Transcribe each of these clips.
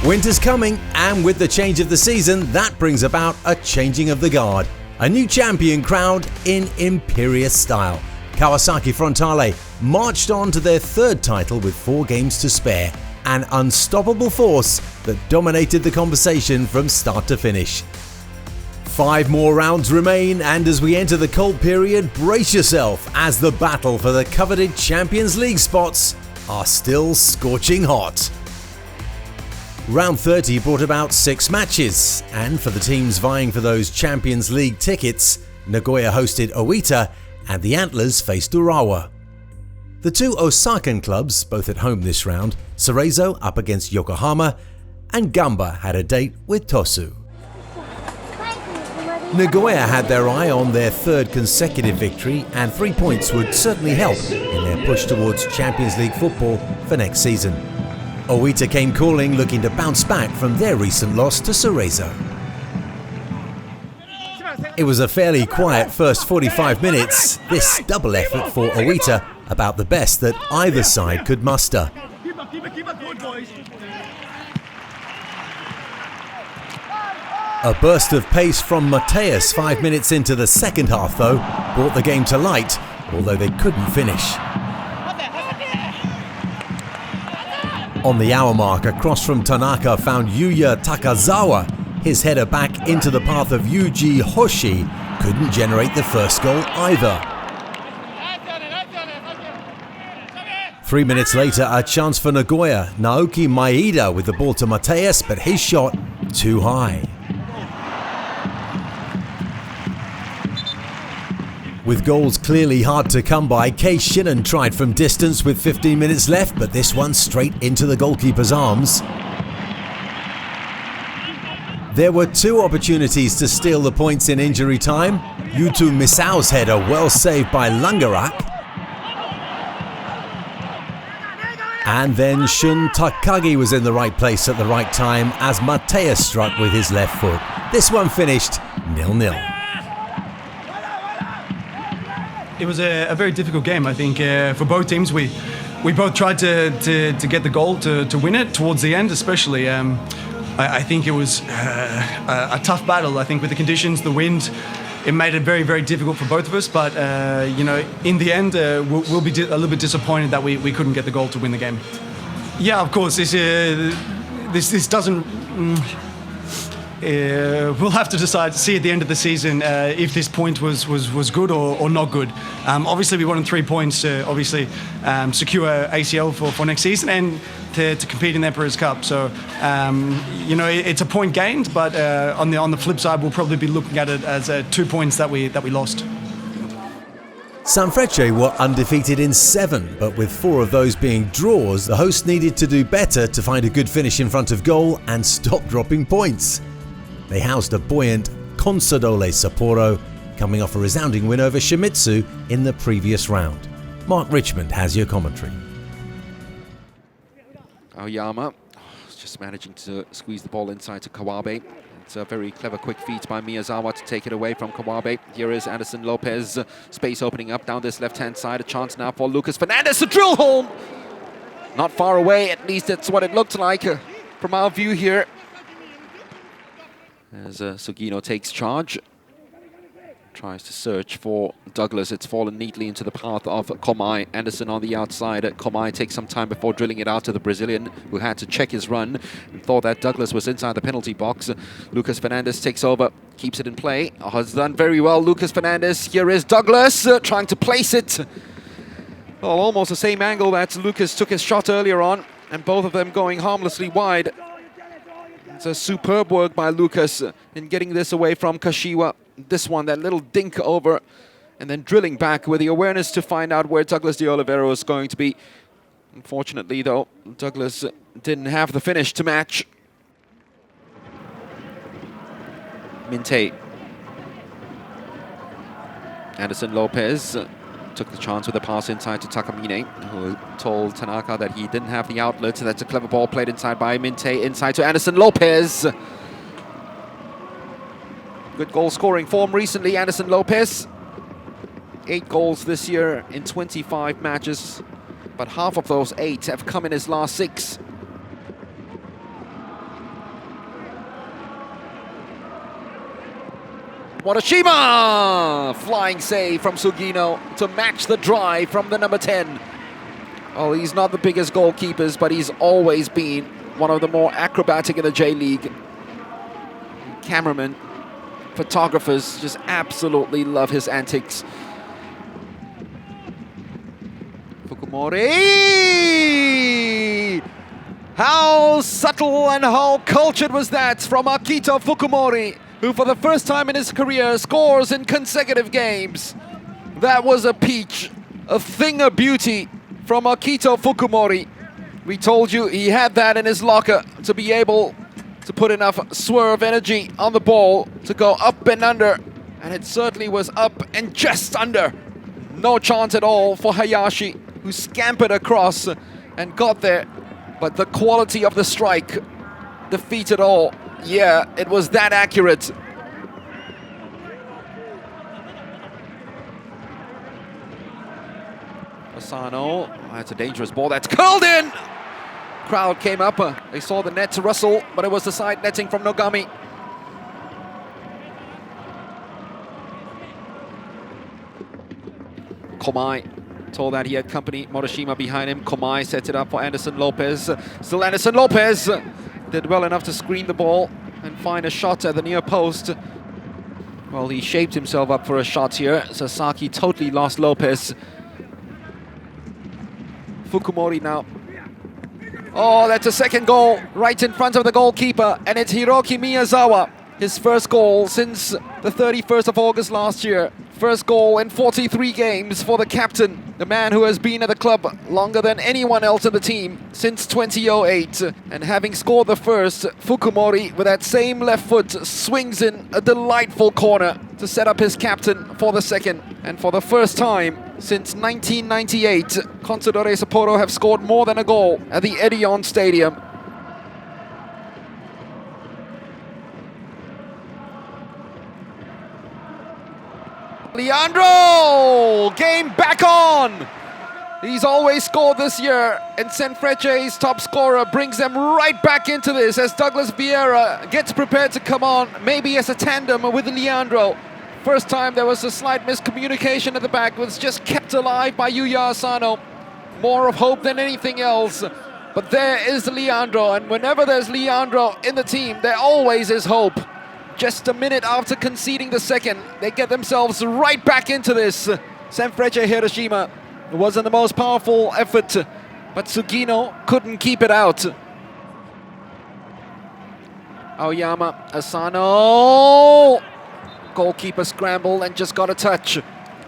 Winter's coming, and with the change of the season, that brings about a changing of the guard. A new champion crowned in imperious style. Kawasaki Frontale marched on to their third title with 4 games to spare, an unstoppable force that dominated the conversation from start to finish. 5 more rounds remain, and as we enter the cold period, brace yourself as the battle for the coveted Champions League spots are still scorching hot. Round 30 brought about 6 matches, and for the teams vying for those Champions League tickets, Nagoya hosted Oita and the Antlers faced Urawa. The 2 Osakan clubs, both at home this round, Cerezo up against Yokohama, and Gamba had a date with Tosu. Nagoya had their eye on their 3rd consecutive victory, and 3 points would certainly help in their push towards Champions League football for next season. Oita came calling, looking to bounce back from their recent loss to Cerezo. It was a fairly quiet first 45 minutes, this double effort for Oita about the best that either side could muster. A burst of pace from Mateus 5 minutes into the second half though brought the game to light, although they couldn't finish. On the hour mark, a cross from Tanaka found Yuya Takazawa. His header back into the path of Yuji Hoshi couldn't generate the first goal either. 3 minutes later, a chance for Nagoya. Naoki Maeda with the ball to Mateus, but his shot too high. With goals clearly hard to come by, Kei Shinan tried from distance with 15 minutes left, but this one straight into the goalkeeper's arms. There were 2 opportunities to steal the points in injury time. Yutu Misao's header well saved by Langarak. And then Shun Takagi was in the right place at the right time as Mateus struck with his left foot. This one finished 0-0. It was a very difficult game, I think, for both teams. We both tried to get the goal to win it towards the end, especially. I think it was a tough battle. I think with the conditions, the wind, it made it very, very difficult for both of us. But in the end, we'll be a little bit disappointed that we couldn't get the goal to win the game. Yeah, of course, this doesn't. We'll have to decide, see at the end of the season if this point was good or not good. Obviously, we wanted 3 points to secure ACL for next season and to compete in the Emperor's Cup. So, it's a point gained, but on the flip side, we'll probably be looking at it as 2 points that we lost. Sanfrecce were undefeated in 7, but with 4 of those being draws, the hosts needed to do better to find a good finish in front of goal and stop dropping points. They housed a buoyant Consadole Sapporo, coming off a resounding win over Shimizu in the previous round. Mark Richmond has your commentary. Aoyama just managing to squeeze the ball inside to Kawabe. It's a very clever quick feed by Miyazawa to take it away from Kawabe. Here is Anderson Lopez, space opening up down this left-hand side. A chance now for Lucas Fernandez to drill home. Not far away, at least that's what it looked like from our view here. As Sugino takes charge, tries to search for Douglas. It's fallen neatly into the path of Komai. Anderson on the outside. Komai takes some time before drilling it out to the Brazilian, who had to check his run and thought that Douglas was inside the penalty box. Lucas Fernandez takes over, keeps it in play. Has done very well, Lucas Fernandez. Here is Douglas trying to place it. Well, almost the same angle that Lucas took his shot earlier on, and both of them going harmlessly wide. It's a superb work by Lucas in getting this away from Kashiwa. This one, that little dink over, and then drilling back with the awareness to find out where Douglas de Oliveira is going to be. Unfortunately, though, Douglas didn't have the finish to match. Minte. Anderson Lopez took the chance with a pass inside to Takamine, who told Tanaka that he didn't have the outlet. That's a clever ball played inside by Minte, inside to Anderson Lopez. Good goal scoring form recently, Anderson Lopez. 8 goals this year in 25 matches, but half of those 8 have come in his last 6. Morishima! Flying save from Sugino to match the drive from the number 10. Well, he's not the biggest goalkeepers, but he's always been one of the more acrobatic in the J-League. Cameramen, photographers just absolutely love his antics. Fukumori! How subtle and how cultured was that from Akito Fukumori, who for the first time in his career scores in consecutive games. That was a peach, a thing of beauty from Akito Fukumori. We told you he had that in his locker to be able to put enough swerve energy on the ball to go up and under. And it certainly was up and just under. No chance at all for Hayashi, who scampered across and got there. But the quality of the strike defeated all. Yeah, it was that accurate. Asano, that's a dangerous ball, that's curled in! Crowd came up, they saw the net to rustle, but it was the side netting from Nogami. Komai told that he had company, Morishima behind him. Komai sets it up for Anderson Lopez. Still Anderson Lopez did well enough to screen the ball and find a shot at the near post. Well, he shaped himself up for a shot here. Sasaki totally lost Lopez. Fukumori now. Oh, that's a second goal right in front of the goalkeeper, and it's Hiroki Miyazawa. His first goal since the 31st of August last year. First goal in 43 games for the captain, the man who has been at the club longer than anyone else in the team since 2008. And having scored the first, Fukumori, with that same left foot, swings in a delightful corner to set up his captain for the second. And for the first time since 1998, Contadore Sapporo have scored more than a goal at the Edion Stadium. Leandro! Game back on! He's always scored this year, and Sanfrecce's top scorer brings them right back into this as Douglas Vieira gets prepared to come on, maybe as a tandem with Leandro. First time there was a slight miscommunication at the back, was just kept alive by Yuya Asano. More of hope than anything else. But there is Leandro, and whenever there's Leandro in the team, there always is hope. Just a minute after conceding the second, they get themselves right back into this. Sanfrecce Hiroshima. It wasn't the most powerful effort, but Sugino couldn't keep it out. Aoyama, Asano. Goalkeeper scrambled and just got a touch.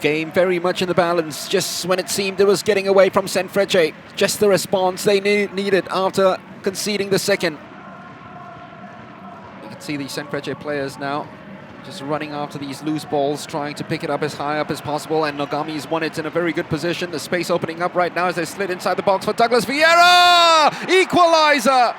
Game very much in the balance, just when it seemed it was getting away from Sanfrecce. Just the response they needed after conceding the second. You can see the Sanfrecce players now just running after these loose balls, trying to pick it up as high up as possible, and Nogami's won it in a very good position. The space opening up right now as they slid inside the box for Douglas Vieira! Equalizer!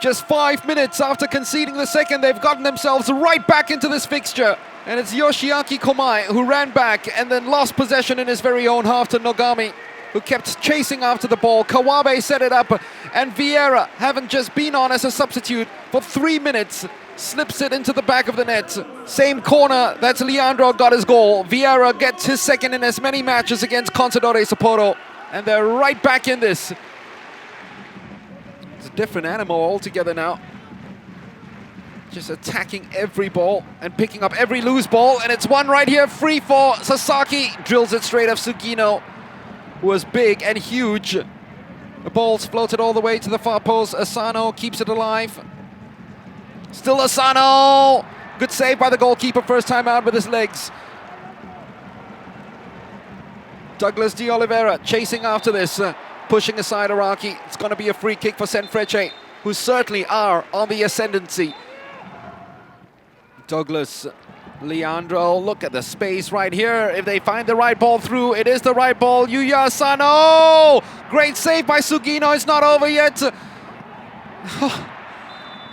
Just 5 minutes after conceding the second, they've gotten themselves right back into this fixture. And it's Yoshiaki Komai who ran back and then lost possession in his very own half to Nogami, who kept chasing after the ball. Kawabe set it up, and Vieira, having just been on as a substitute for 3 minutes, slips it into the back of the net. Same corner, that's Leandro got his goal. Vieira gets his second in as many matches against Contadore Sapporo, and they're right back in this. It's a different animal altogether now. Just attacking every ball and picking up every loose ball, and it's one right here, free for Sasaki. Drills it straight off Sugino, who was big and huge. The ball's floated all the way to the far post. Asano keeps it alive. Still Asano! Good save by the goalkeeper, first time out with his legs. Douglas de Oliveira chasing after this, pushing aside Araki. It's going to be a free kick for Sanfrecce, who certainly are on the ascendancy. Douglas, Leandro, look at the space right here. If they find the right ball through, it is the right ball. Yuya Asano! Great save by Sugino, it's not over yet.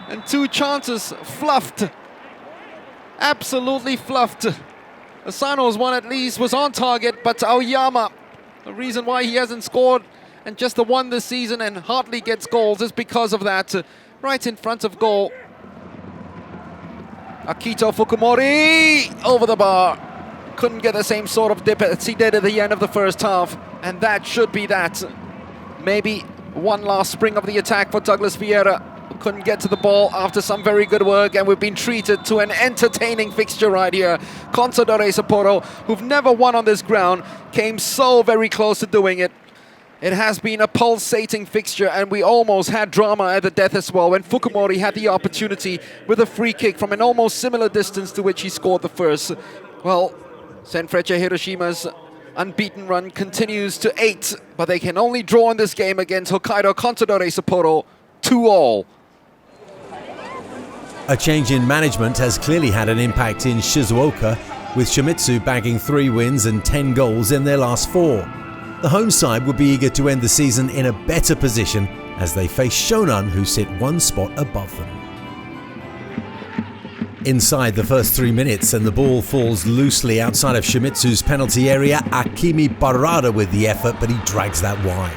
And two chances fluffed. Absolutely fluffed. Asano's one at least was on target, but Aoyama, the reason why he hasn't scored and just the one this season and hardly gets goals is because of that. Right in front of goal. Akito Fukumori over the bar. Couldn't get the same sort of dip as he did at the end of the first half. And that should be that. Maybe one last spring of the attack for Douglas Vieira. Couldn't get to the ball after some very good work, and we've been treated to an entertaining fixture right here. Contadore Sapporo, who've never won on this ground, came so very close to doing it. It has been a pulsating fixture, and we almost had drama at the death as well when Fukumori had the opportunity with a free kick from an almost similar distance to which he scored the first. Well, Senfrecce Hiroshima's unbeaten run continues to 8, but they can only draw in this game against Hokkaido Contadore Sapporo 2-2. A change in management has clearly had an impact in Shizuoka, with Shimizu bagging 3 wins and 10 goals in their last 4. The home side will be eager to end the season in a better position as they face Shonan, who sit 1 spot above them. Inside the first 3 minutes, and the ball falls loosely outside of Shimizu's penalty area. Akimi Barada with the effort, but he drags that wide.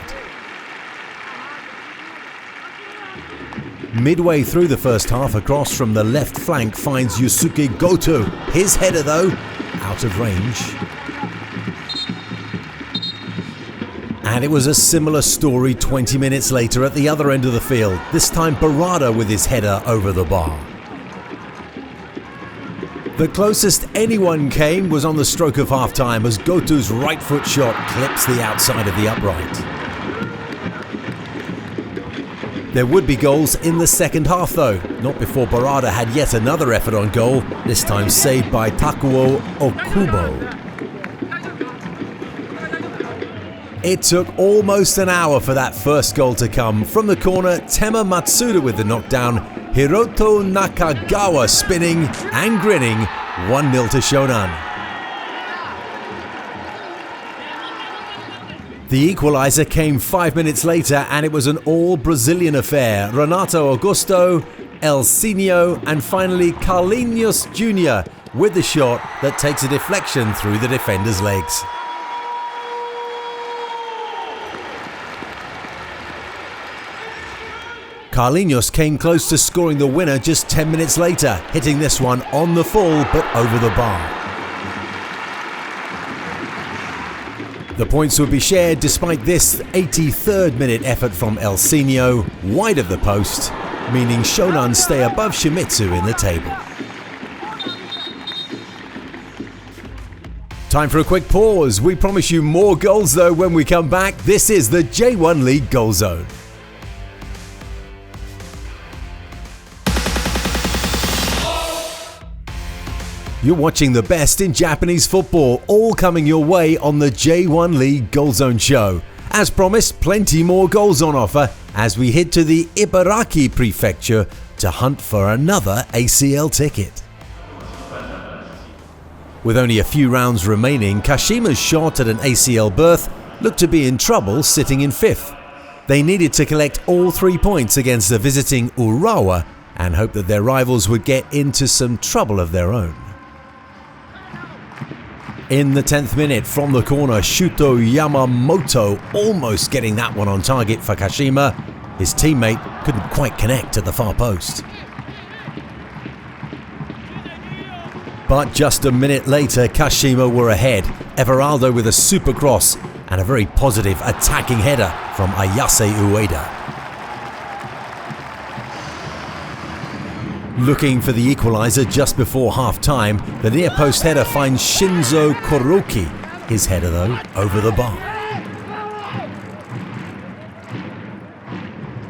Midway through the first half, a cross from the left flank finds Yusuke Goto. His header, though, out of range. And it was a similar story 20 minutes later at the other end of the field. This time Barada with his header over the bar. The closest anyone came was on the stroke of half-time as Goto's right foot shot clips the outside of the upright. There would be goals in the second half though, not before Barada had yet another effort on goal, this time saved by Takuo Okubo. It took almost an hour for that first goal to come. From the corner, Tema Matsuda with the knockdown, Hiroto Nakagawa spinning and grinning, 1-0 to Shonan. The equaliser came 5 minutes later, and it was an all-Brazilian affair. Renato Augusto, Elcinho, and finally Carlinhos Jr. with the shot that takes a deflection through the defender's legs. Carlinhos came close to scoring the winner just 10 minutes later, hitting this one on the full but over the bar. The points would be shared despite this 83rd minute effort from Elcinho, wide of the post, meaning Shonan stay above Shimizu in the table. Time for a quick pause. We promise you more goals though when we come back. This is the J1 League Goal Zone. You're watching the best in Japanese football, all coming your way on the J1 League GOALZONE Show. As promised, plenty more goals on offer as we head to the Ibaraki Prefecture to hunt for another ACL ticket. With only a few rounds remaining, Kashima's shot at an ACL berth looked to be in trouble, sitting in 5th. They needed to collect all 3 points against the visiting Urawa and hope that their rivals would get into some trouble of their own. In the 10th minute, from the corner, Shuto Yamamoto almost getting that one on target for Kashima. His teammate couldn't quite connect at the far post. But just a minute later, Kashima were ahead. Everaldo with a super cross and a very positive attacking header from Ayase Ueda. Looking for the equaliser just before half-time, the near-post header finds Shinzo Koroki. His header, though, over the bar.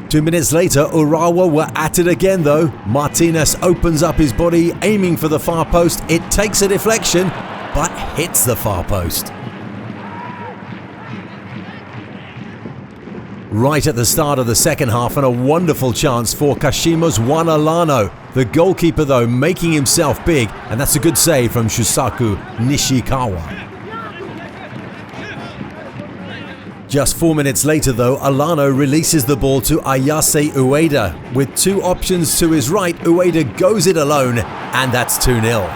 2 minutes later, Urawa were at it again, though. Martinez opens up his body, aiming for the far post. It takes a deflection, but hits the far post. Right at the start of the second half, and a wonderful chance for Kashima's Juan Alano. The goalkeeper, though, making himself big, and that's a good save from Shusaku Nishikawa. Just 4 minutes later, though, Alano releases the ball to Ayase Ueda. With 2 options to his right, Ueda goes it alone, and that's 2-0.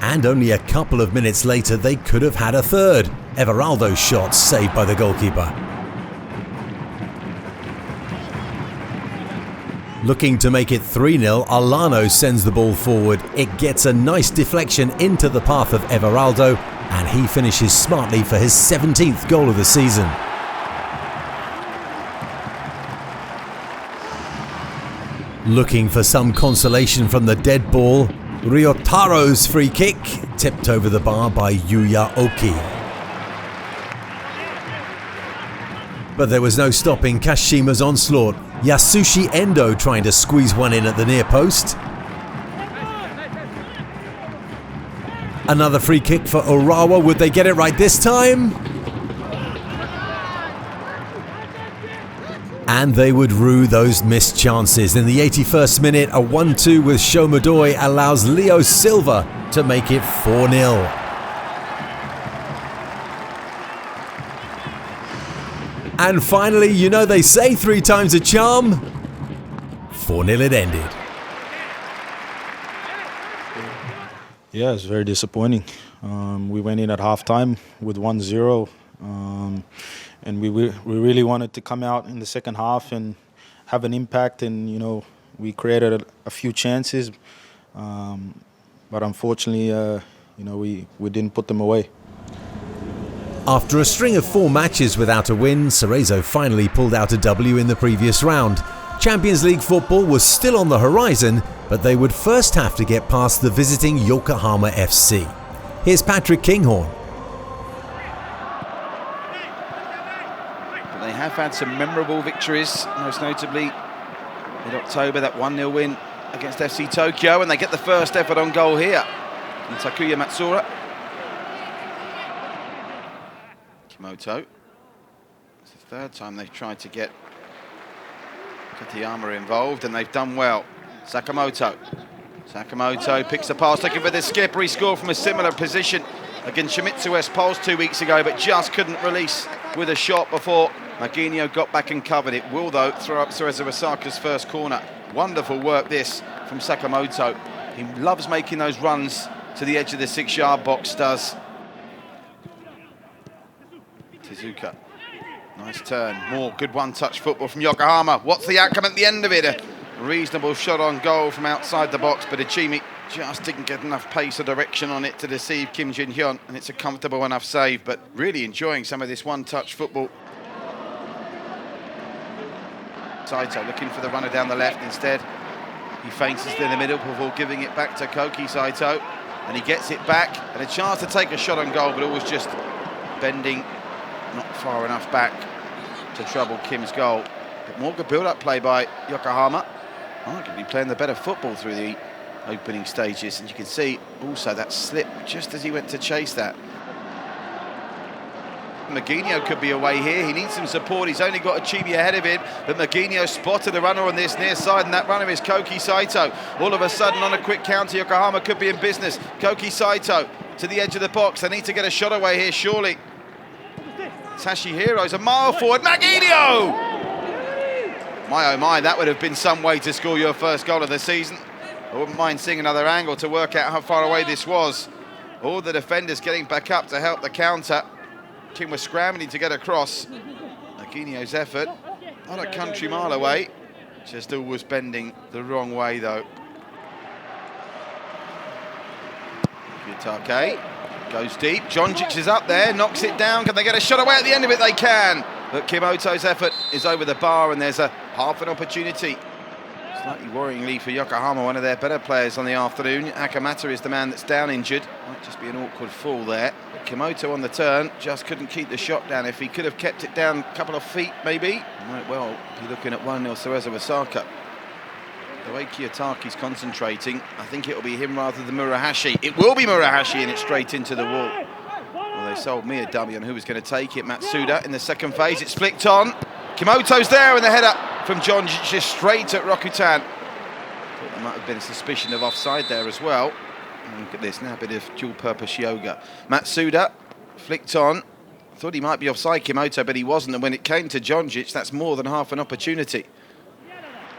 And only a couple of minutes later, they could have had a third. Everaldo's shot saved by the goalkeeper. Looking to make it 3-0, Alano sends the ball forward. It gets a nice deflection into the path of Everaldo, and he finishes smartly for his 17th goal of the season. Looking for some consolation from the dead ball, Ryotaro's free kick, tipped over the bar by Yuya Oki. But there was no stopping Kashima's onslaught. Yasushi Endo trying to squeeze one in at the near post. Another free kick for Urawa. Would they get it right this time? And they would rue those missed chances. In the 81st minute, a 1-2 with Shomadoi allows Leo Silva to make it 4-0. And finally, you know they say 3 times a charm, 4-0 it ended. Yeah, it's very disappointing. We went in at halftime with 1-0, and we really wanted to come out in the second half and have an impact. And we created a few chances, but unfortunately, we didn't put them away. After a string of 4 matches without a win, Cerezo finally pulled out a W in the previous round. Champions League football was still on the horizon, but they would first have to get past the visiting Yokohama FC. Here's Patrick Kinghorn. But they have had some memorable victories, most notably in October, that 1-0 win against FC Tokyo, and they get the first effort on goal here from Takuya Matsura. Kimoto. It's the 3rd time they've tried to get Katayama involved, and they've done well. Sakamoto picks the pass, looking for the skipper. He scored from a similar position against Shimizu West Pulse 2 weeks ago, but just couldn't release with a shot before Maginio got back and covered it. Will, though, throw up Cerezo Osaka's first corner. Wonderful work this from Sakamoto. He loves making those runs to the edge of the 6-yard box, does Tezuka. Nice turn. More good one-touch football from Yokohama. What's the outcome at the end of it? A reasonable shot on goal from outside the box, but Ichimi just didn't get enough pace or direction on it to deceive Kim Jin-hyun, and it's a comfortable enough save, but really enjoying some of this one-touch football. Saito looking for the runner down the left. Instead, he feints in the middle before giving it back to Koki Saito, and he gets it back, and a chance to take a shot on goal, but always just bending not far enough back to trouble Kim's goal. But more good build-up play by Yokohama. Arguably playing the better football through the opening stages, and you can see also that slip just as he went to chase that. Maginio could be away here. He needs some support. He's only got Ichimi ahead of him, but Maginio spotted the runner on this near side, and that runner is Koki Saito. All of a sudden, on a quick counter, Yokohama could be in business. Koki Saito to the edge of the box. They need to get a shot away here, surely. Tashihiro's a mile forward. Maginio! My oh my, that would have been some way to score your first goal of the season. I wouldn't mind seeing another angle to work out how far away this was. All the defenders getting back up to help the counter. Kim was scrambling to get across. Maginio's effort, not a country mile away. Just always bending the wrong way though. Yutake goes deep. Djondjic is up there, knocks it down. Can they get a shot away at the end of it? They can. But Kimoto's effort is over the bar, and there's a half an opportunity. Slightly worryingly for Yokohama, one of their better players on the afternoon. Akamata is the man that's down injured. Might just be an awkward fall there. But Kimoto on the turn just couldn't keep the shot down. If he could have kept it down a couple of feet, maybe, might well be looking at 1-0 Cerezo Osaka. The way Kiyotaki's concentrating, I think it'll be him rather than Murahashi. It will be Murahashi, and it's straight into the wall. Well, they sold me a dummy on who was going to take it. Matsuda in the second phase. It's flicked on. Kimoto's there, and the header from Djondjic just straight at Rokutan. Thought there might have been a suspicion of offside there as well. And look at this, now a bit of dual-purpose yoga. Matsuda flicked on. Thought he might be offside, Kimoto, but he wasn't. And when it came to Djondjic, that's more than half an opportunity.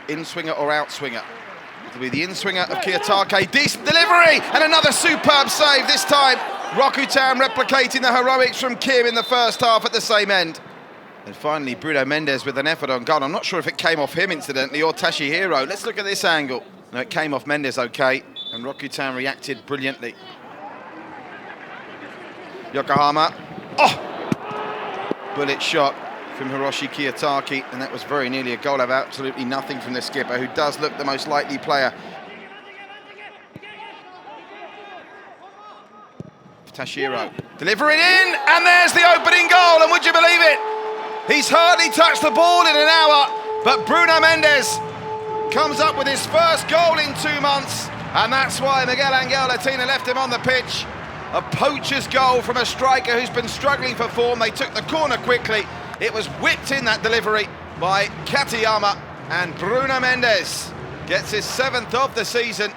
In-swinger or out-swinger? It'll be the in-swinger of Kiyotake. Decent delivery, and another superb save this time. Rokutan replicating the heroics from Kim in the first half at the same end. And finally, Bruno Mendes with an effort on goal. I'm not sure if it came off him, incidentally, or Tashihiro. Let's look at this angle. No, it came off Mendes, okay. And Rokutan reacted brilliantly. Yokohama. Oh! Bullet shot from Hiroshi Kiyotaki. And that was very nearly a goal out of absolutely nothing from the skipper, who does look the most likely player. Tashiro. Deliver it in, and there's the opening goal. And would you believe it? He's hardly touched the ball in an hour, but Bruno Mendes comes up with his first goal in 2 months, and that's why Miguel Angel Latina left him on the pitch. A poacher's goal from a striker who's been struggling for form. They took the corner quickly. It was whipped in, that delivery, by Katayama, and Bruno Mendes gets his 7th of the season,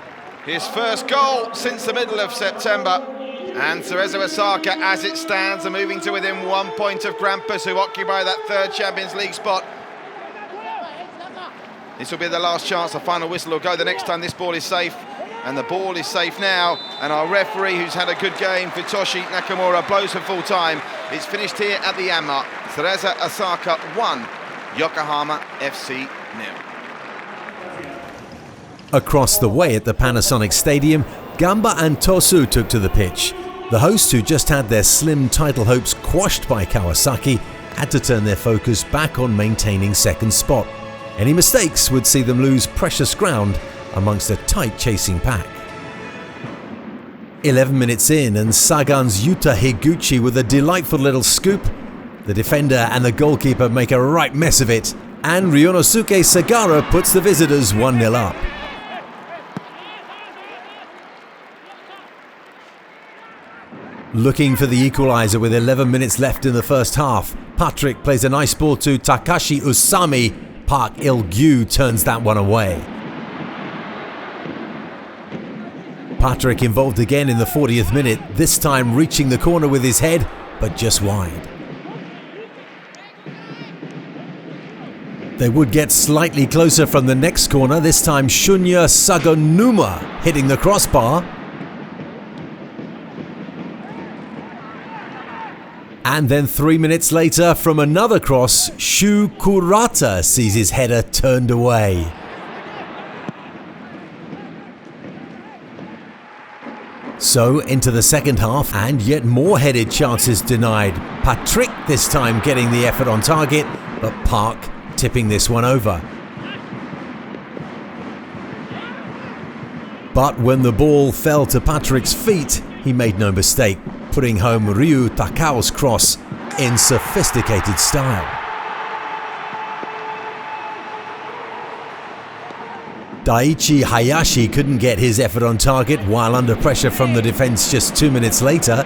his first goal since the middle of September. And Cerezo Osaka, as it stands, are moving to within 1 point of Grampus, who occupy that 3rd Champions League spot. This will be the last chance. The final whistle will go the next time this ball is safe. And the ball is safe now. And our referee, who's had a good game, Futoshi Nakamura, blows for full time. It's finished here at the Yanmar. Cerezo Osaka 1, Yokohama FC 0. Across the way at the Panasonic Stadium, Gamba and Tosu took to the pitch. The hosts, who just had their slim title hopes quashed by Kawasaki, had to turn their focus back on maintaining 2nd spot. Any mistakes would see them lose precious ground amongst a tight chasing pack. 11 minutes in, and Sagan's Yuta Higuchi with a delightful little scoop. The defender and the goalkeeper make a right mess of it, and Ryonosuke Sagara puts the visitors 1-0 up. Looking for the equaliser with 11 minutes left in the first half, Patrick plays a nice ball to Takashi Usami. Park Il-gyu turns that one away. Patrick involved again in the 40th minute, this time reaching the corner with his head, but just wide. They would get slightly closer from the next corner, this time Shunya Sagonuma hitting the crossbar. And then 3 minutes later, from another cross, Shu Kurata sees his header turned away. So into the second half, and yet more headed chances denied. Patrick this time getting the effort on target, but Park tipping this one over. But when the ball fell to Patrick's feet, he made no mistake, putting home Ryu Takao's cross in sophisticated style. Daichi Hayashi couldn't get his effort on target while under pressure from the defence just 2 minutes later.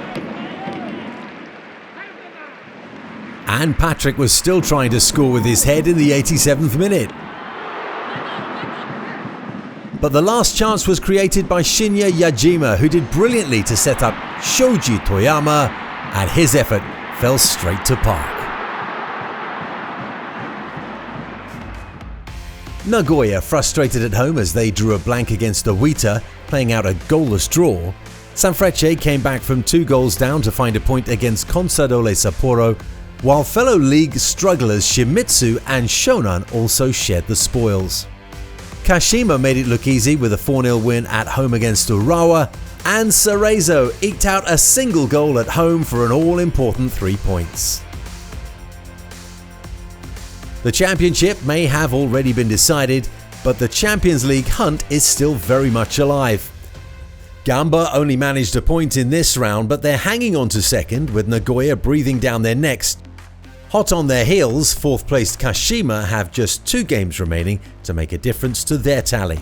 And Patrick was still trying to score with his head in the 87th minute. But the last chance was created by Shinya Yajima, who did brilliantly to set up Shoji Toyama, and his effort fell straight to Park. Nagoya frustrated at home as they drew a blank against Owita, playing out a goalless draw. Sanfrecce came back from 2 goals down to find a point against Consadole Sapporo, while fellow league strugglers Shimizu and Shonan also shared the spoils. Kashima made it look easy with a 4-0 win at home against Urawa, and Cerezo eked out a single goal at home for an all-important 3 points. The championship may have already been decided, but the Champions League hunt is still very much alive. Gamba only managed a point in this round, but they're hanging on to second, with Nagoya breathing down their necks. Hot on their heels, 4th placed Kashima have just 2 games remaining to make a difference to their tally.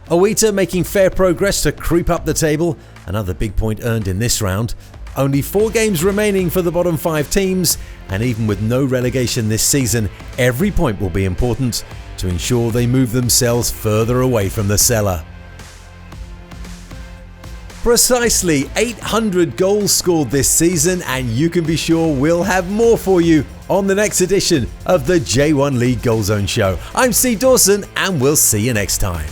Owita making fair progress to creep up the table, another big point earned in this round. Only 4 games remaining for the bottom 5 teams, and even with no relegation this season, every point will be important to ensure they move themselves further away from the cellar. Precisely 800 goals scored this season, and you can be sure we'll have more for you on the next edition of the J1 League Goal Zone Show. I'm Steve Dawson, and we'll see you next time.